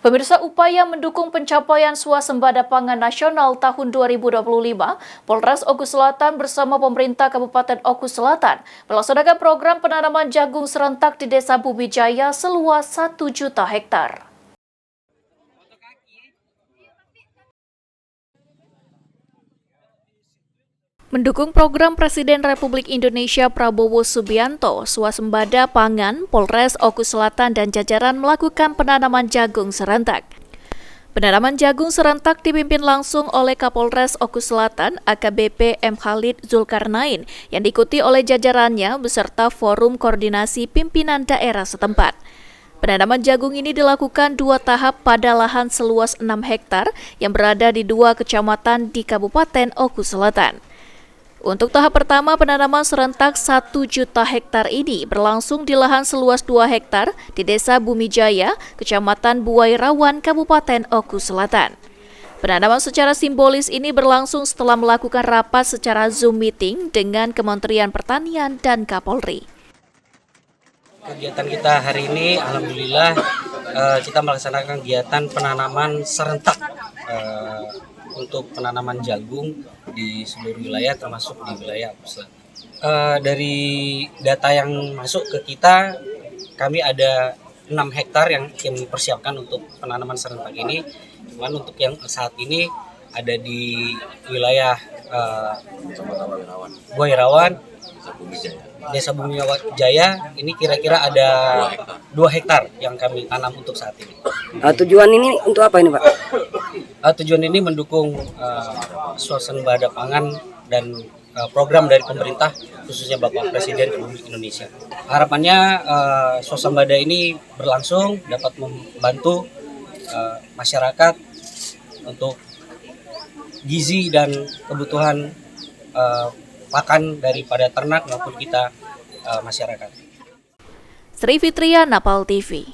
Pemirsa, upaya mendukung pencapaian swasembada pangan nasional tahun 2025, Polres Oku Selatan bersama pemerintah Kabupaten Oku Selatan melaksanakan program penanaman jagung serentak di Desa Bumijaya seluas 1 juta hektar. Mendukung program Presiden Republik Indonesia Prabowo Subianto, swasembada pangan, Polres Oku Selatan dan jajaran melakukan penanaman jagung serentak. Penanaman jagung serentak dipimpin langsung oleh Kapolres Oku Selatan AKBP M. Khalid Zulkarnain yang diikuti oleh jajarannya beserta Forum Koordinasi Pimpinan Daerah setempat. Penanaman jagung ini dilakukan 2 tahap pada lahan seluas 6 hektar yang berada di 2 kecamatan di Kabupaten Oku Selatan. Untuk tahap pertama, penanaman serentak 1 juta hektar ini berlangsung di lahan seluas 2 hektar di Desa Bumijaya, Kecamatan Buai Rawan, Kabupaten Oku Selatan. Penanaman secara simbolis ini berlangsung setelah melakukan rapat secara Zoom meeting dengan Kementerian Pertanian dan Kapolri. Kegiatan kita hari ini, alhamdulillah, kita melaksanakan kegiatan penanaman serentak untuk penanaman jagung di seluruh wilayah termasuk di wilayah Oku Selatan. Dari data yang masuk ke kita, kami ada 6 hektar yang dipersiapkan untuk penanaman serentak ini. Cuman untuk yang saat ini ada di wilayah Buai Rawan, Desa Bumijaya, ini kira-kira ada 2 hektar yang kami tanam untuk saat ini. Tujuan ini untuk apa ini, Pak? Tujuan ini mendukung swasembada pangan dan program dari pemerintah, khususnya Bapak Presiden Republik Indonesia. Harapannya swasembada ini berlangsung dapat membantu masyarakat untuk gizi dan kebutuhan pakan daripada ternak maupun kita masyarakat. Sri Fitria, Napal TV.